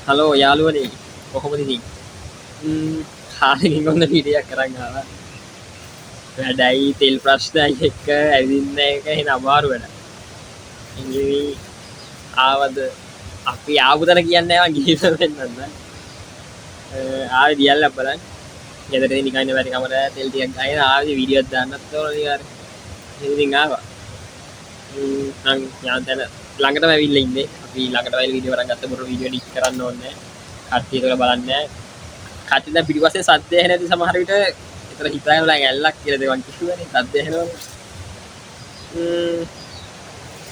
Hello යාළුවනේ කොහොමද ඉතින්? කාලෙකින් ඔන්න වීඩියෝයක් කරන් ආවා. වැඩයි තෙල් ප්‍රශ්නයි එක්ක ඇවිදින්න එක එන අමාරු වැඩ. ඉංග්‍රීසි ආවද අපි ආපු තැන කියන්නේ නැහැ මං ගිහින් වෙන්නත්. ආවේ දියල්ලක් බලන්න. ගෙදර ඉඳන් නිකන් ඉන්න බැරි කමර තෙල් ටිකක් ගහගෙන ආවේ වීඩියෝයක් දාන්නත් ඕන නිකාර. ඉතින් ආවා. මං යාන්තන ළඟටම ඇවිල්ලා ඉන්නේ. අපි ළඟට වෙලා වීඩියෝ කරන් ගත්ත බොරු වීඩියෝ එඩිට් කරන්න ඕනේ. කට්ටිය ඒක බලන්නේ. කට්ටිය දැන් පිටිපස්සේ සද්ද ඇහෙන නැති සමහර විට ඒතර හිතාගෙන උලන් ඇල්ලක් කියලා දෙවන් කිව්වනේ සද්ද ඇහෙනවනේ.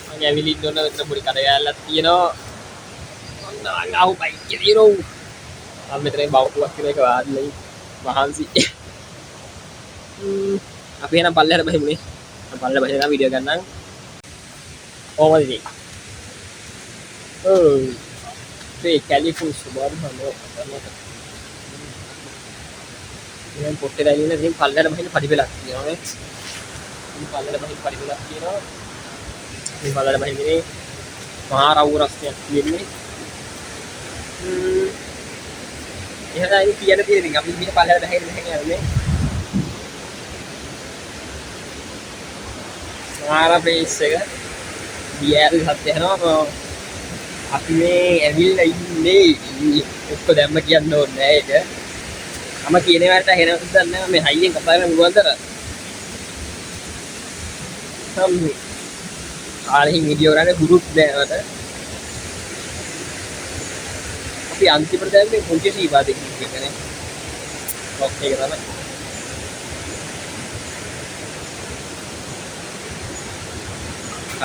මම ඇවිල්ලා ඉන්න ඕන මෙතන පොඩි කඩ ගෑල්ලක් තියෙනවා. ඔන්න ආව බයික් එක දිරෝ. මම මෙතන බවුටුවක් කියලා එක වාඩිලා මහන්සි. අපි එනම් පල්ලෙහාට බහිමුනේ. මම පල්ලෙහාට බහිලා වීඩියෝ ගන්නම්. කොහොමද ඉතින්? ඒ කැලිෆෝන් සුබාර් හලෝ. දැන් පොට්ටේ දැලින ඉතින් පල්ලෙහාට බහින්න පඩිපෙලක් තියෙනවා නේ. ඉතින් පල්ලෙහාට බහින්න පඩිපෙලක් තියෙනවා. ඉතින් පල්ලෙහාට බහින්නේ මහා රවු රස්තියක් තියෙන්නේ. එහෙනම් ඉතින් කියන දේ ඉතින් අපි මේ පල්ලෙහාට බහින්න නැහැ යන්නේ. මහා බේස් එක DL හත් යනවා. අපි මේ ඇවිල්ලා ඉන්නේ ඔක්කො දැම්ම කියන්න ඕනේ නෑ ඒක. මම කියන ඒවාට හෙනවද දන්නේ නැහැ මේ හයියෙන් කතා කරන්න පුළුවන්ද? සම්මි. ආලෙහින් වීඩියෝ කරන්නේ ගෲප් දැනවට. අපි අන්තිමට දැම්මේ පොන්චේ සීබා දෙකක් එකනේ. ඔක් එක තමයි.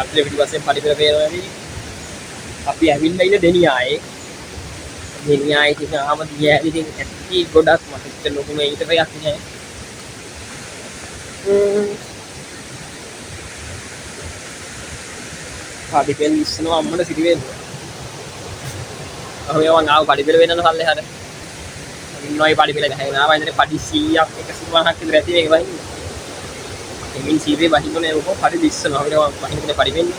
අපේ පිටිපස්සෙන් පඩිපෙළ පේනවා නේ. අපි ඇවිල්ලා ඉන්නේ දෙනියායේ. දෙනියායේ ඉතින් ආම දියැලි ඉතින් ඇටි ගොඩක් මට ඉතින් ලොකු මේ ඊට පයක් නෑ. පඩිපෙළ ඉස්සනවා අම්මට සිටි වෙන්න. අහම යවන් ආව පඩිපෙළ වෙන්නන පල්ලෙහාට. ඉන්නෝයි පඩිපෙළ ගහගෙන ආවා ඉතින් පඩි 100ක් 150ක් විතර ඇති මේක වහින්න. එමින් සීවේ වහින්නේ ඔක පඩි දිස්සනවා. අපිට වහින්නේ පඩිපෙන්නේ.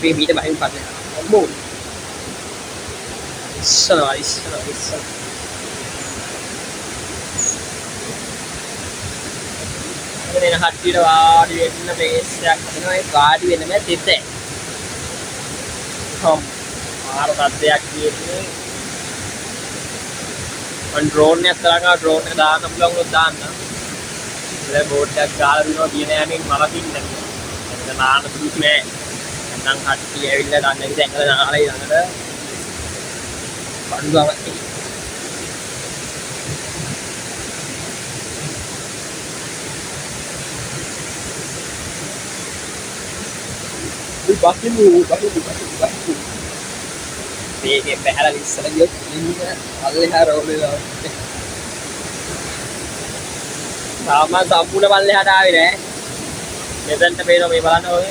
මේ මීට බහින් පස්සේ අම්මෝ ඉස්සනවා එතන හට්ටියට වාඩි වෙන්න බේස් එකක් හදනවා. ඒ වාඩි වෙන්න බෑ තෙතේ මාර තත්ත්වයක් කියන්නේ. මන් ඩ්‍රෝන් එකක් තරංගා ඩ්‍රෝන් එක දාන්න පුළුවන් උනොත් දාන්න. ඒක බෝඩ් එකක් ගාලා දිනවා කියන යමින් මලකින් නැහැ. ඒක නාන්න දුක් නෑ. නම් හට්ටිය ඇවිල්ලා ගන්න එක දැන් අර නාලා ඊළඟට පණුගාවක් බහිමු මේකේ බහැලා ඉස්සර ගියොත් ඉන්න පල්ලෙහා රෝලේ සාමාන්‍ය සම්පූර්ණ පල්ලෙහාට ආවේ නෑ. මෙතනට පේනවා මේ බලන්න ඔය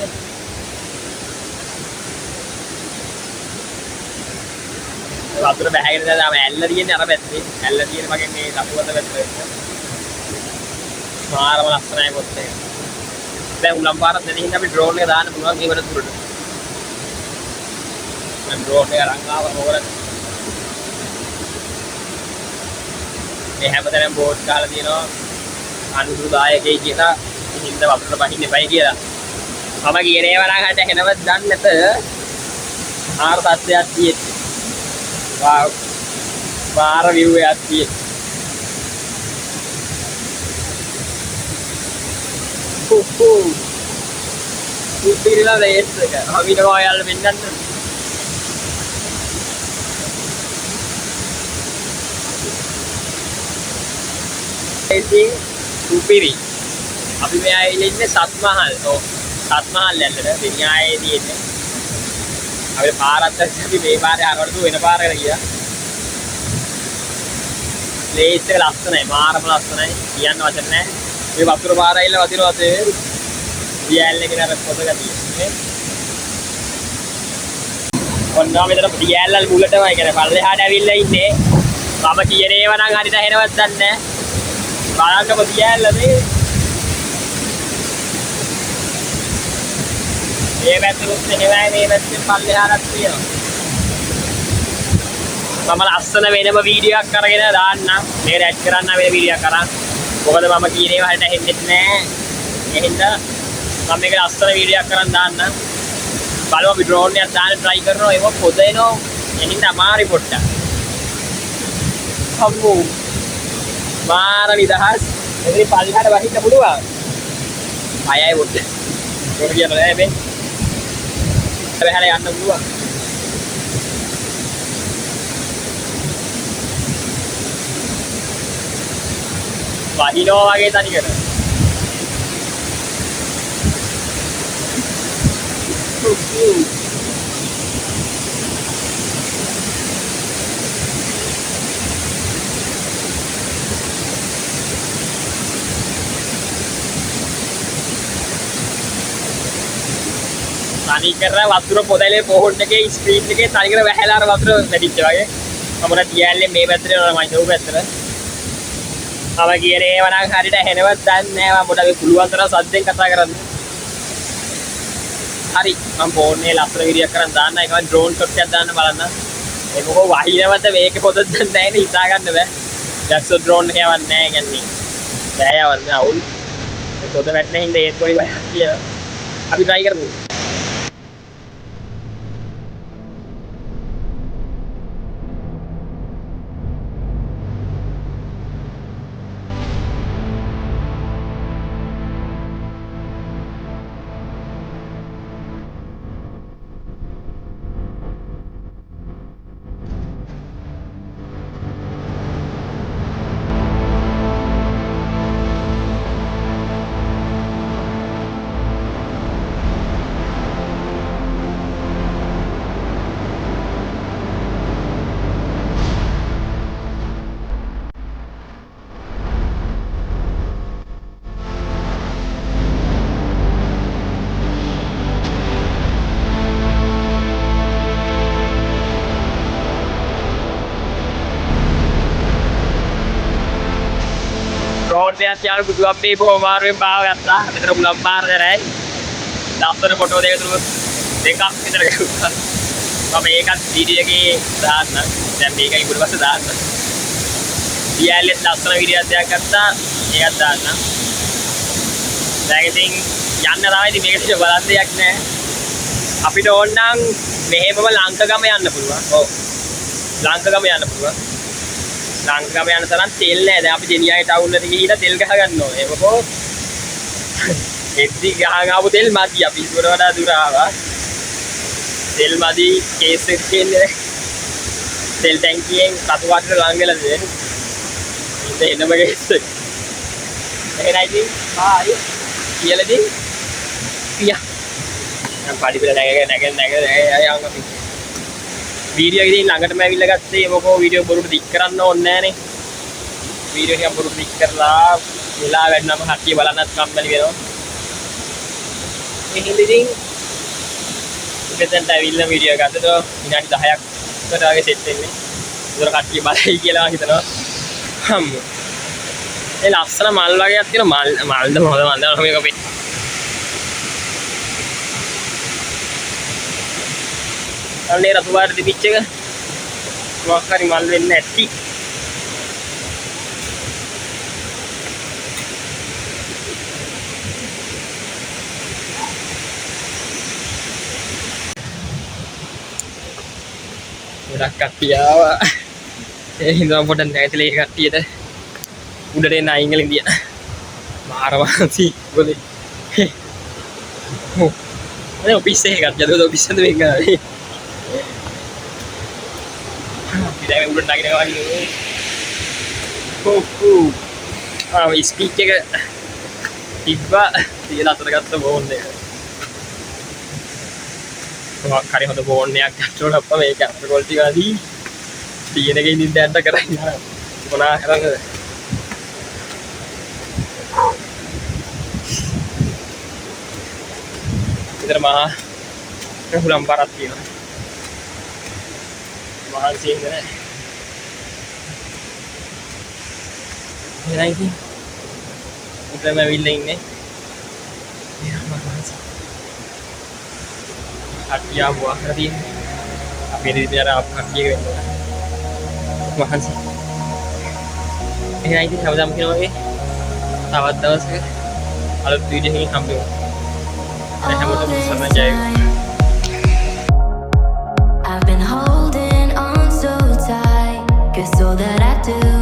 වතුර බහැගෙන දැන් ඇල්ල තියෙන්නේ අර පැත්තේ. ඇල්ල තියෙන මගේ මේ දකුවත පැත්තේ. මාරම ලස්සනයි පොත් එක. දැන් උලම් පාරක් නැති හින්දා අපි ඩ්‍රෝන් එක දාන්න පුළුවන් මේ වල තුරට. මම ඩ්‍රෝන් එක අරන් ආවා මොකද? මේ හැමතැනම බෝඩ් ගහලා තියෙනවා අනුසුදායකයි කියලා. හින්දා වතුර බහින්න එපයි කියලා. මම කියන ඒවා නම් හට හෙනවත් දන්නේ නැත. ආර තත්ත්වයක් තියෙන්නේ. Wow, මාර view එකක් තියෙනවා. උපිරිලා ලේස් එක. අපිට ඔයාලා වෙන්නන්න. ඉතින් උපිරි. අපි මේ ආයෙත් ඉන්නේ සත්මහල්. ඔව්. සත්මහල් ඇල්ලට දෙනියායේ තියෙන්නේ. අපේ පාරත් අපි මේ පාරේ හරවලු වෙන පාරකට ගියා. ලේස් එක ලස්සනයි, මාරම ලස්සනයි. කියන්න වචන නැහැ. මේ වතුර පාර ඇවිල්ලා වතුර වතේ දියැල් එකේ නර පොත ගතිය. ඔන්න මෙතන දියැල්වල මුලටම ඒ කියන්නේ පල්ලෙහාට ඇවිල්ලා ඉන්නේ. මම කියන ඒවා නම් හරියට හෙනවත් දන්නේ නැහැ. බලන්නකො දියැල්ල මේ මේ පැත්තෙත් එහෙමයි මේ පැත්තෙන් පල්ලෙහාට තියෙනවා. මම ලස්සන වෙනම වීඩියෝ එකක් අරගෙන දාන්නම්. මේක ඇඩ් කරන්න වෙන වීඩියෝ එකක් අරන්. මොකද මම කියන ඒවා හරියට ඇහෙන්නේ නැහැ. ඒ හින්දා මම මේක ලස්සන වීඩියෝ එකක් අරන් දාන්නම්. බලමු අපි ඩ්‍රෝන් එකක් දාන්න try කරනවා. ඒක පොද එනවා. ඒ හින්දා අමාරු පොට්ට. අම්මෝ. මාර නිදහස්. එතන පල්ලෙහාට වහින්න පුළුවන්. අයයි පොට්ට. ඒක කියන්න නෑ මේ. හැබැයි යන්න පුළුවන්. වහිනවා වගේ තනිකර. තනිකර වතුර පොදලේ පොහොන් එකේ ස්ක්‍රීන් එකේ තනිකර වැහැලා අර වතුර වැටිච්ච වගේ. මම තියන්නේ මේ පැත්තට යනවා මම හිතුව පැත්තට. මම කියන්නේ ඒව නම් හරියට ඇහෙනවත් දන්නේ නැහැ. මම පොඩ්ඩක් පුළුවන් තරම් සද්දෙන් කතා කරන්න. හරි මම ෆෝන් එකේ ලස්සන වීඩියෝ එකක් කරන් දාන්න. ඒකම ඩ්‍රෝන් ෂොට් එකක් දාන්න බලන්න. ඒක මොකෝ වහිනවද මේක පොතක් දන්නේ නැහැ නේ හිතා ගන්න බෑ. දැක්සෝ ඩ්‍රෝන් එක යවන්නේ නැහැ කියන්නේ. බෑ යවන්න අවුල්. ඒ පොත වැටෙන හින්දා ඒත් කොයි බය කියලා. අපි try කරමු. ड्रोन में यार कुछ अपने वो मार में पाव करता है मेरे को मार दे रहा है लास्ट फोटो देख तो देखा किधर गया अब एक आध वीडियो की दान ना जब मेगा की बुढ़वा से दान ना ये ले लास्ट वीडियो क्या करता ये दान ना लेकिन यान ना रावै दी मेगा से बनाते हैं कि අපි ඕන්නම් මෙහෙමම ලංකගම යන්න පුළුවන්. ඔව්. ලංකගම යන්න පුළුවන්. ලංකගම යන තරම් තෙල් නැහැ. දැන් අපි දෙනියාගේ ටවුන් එකට ගිහිල්ලා තෙල් ගහ ගන්න ඕනේ. ඒකෝ එද්දි ගහන් ආපු තෙල් මදි. අපි ඉස්සර වඩා දුර ආවා. තෙල් මදි කේස් එක කියන්නේ. තෙල් ටැංකියෙන් කතු වටට ලං වෙලා තියෙන්නේ. ඉතින් එනම කේස් එක. එහෙනම් ඉතින් ආයි කියලාදී පියා පාඩි පිළ නැග යන් අපි වීඩියෝ එකකින් ළඟටම ඇවිල්ලා ගත්තේ මොකෝ වීඩියෝ බොරුට දික් කරන්න ඕනේ නැහනේ වීඩියෝ ටික බොරුට දික් කරලා වෙලා වැඩනම හක්කිය බලන්නත් කම්මැලි වෙනවා මේ හින්දින් මෙතෙන්ට ඇවිල්ලා වීඩියෝ ගත්තට විනාඩි 10ක් විතර වගේ සෙට් වෙන්නේ ඒතර කට්ටිය බලයි කියලා හිතනවා හම්බ ඒ ලස්සන මල් වගේක් තියෙනවා මල්ද මොකද මන්ද මේක අපි අනේ රතුවාට දිපිච් එක මොකක් හරි මල් වෙන්නේ නැති ගොඩක් කට්ටිය ආවා ඒ හින්දා පොඩ්ඩක් නැතිලේ කට්ටියට උඩට එන අයින් වලින් ගියා මාරවාසි ගොලේ අනේ ඔෆිස් එකකට යද්දී ඔෆිස් එකෙන් මේක කරා ඉතින් උඩට නැගිනවා වගේ ස්පීච් එක තිබ්බා තියලා අතට ගත්ත ෆෝන් එක මොකක් හරි හොඳ ෆෝන් එකක් ගත්තොත් අප්පා මේක අපේ ක්වොලිටි ගාදී තියෙන එකේ ඉඳන් දැන්ට කරන්නේ මොනා කරන්නද ඉතින් මහා හුලම් පාරක් තියෙනවා මහන්සියෙන් නෑ එනයි ඉතින් උඩම ඇවිල්ලා ඉන්නේ කට්ටිය ආපු අහලා තියෙන්නේ. අපේ ඉතින් අර ආපු කට්ටිය වෙන්න ඕන. මහන්සි. එහෙනම් ඉතින් හැමදාම කියනවා වගේ තවත් දවසක අලුත් වීඩියෝ එකකින් හම්බෙමු. හැමෝටම සරණ ජය වේවා. I've been holding on so tight, 'cause all that I do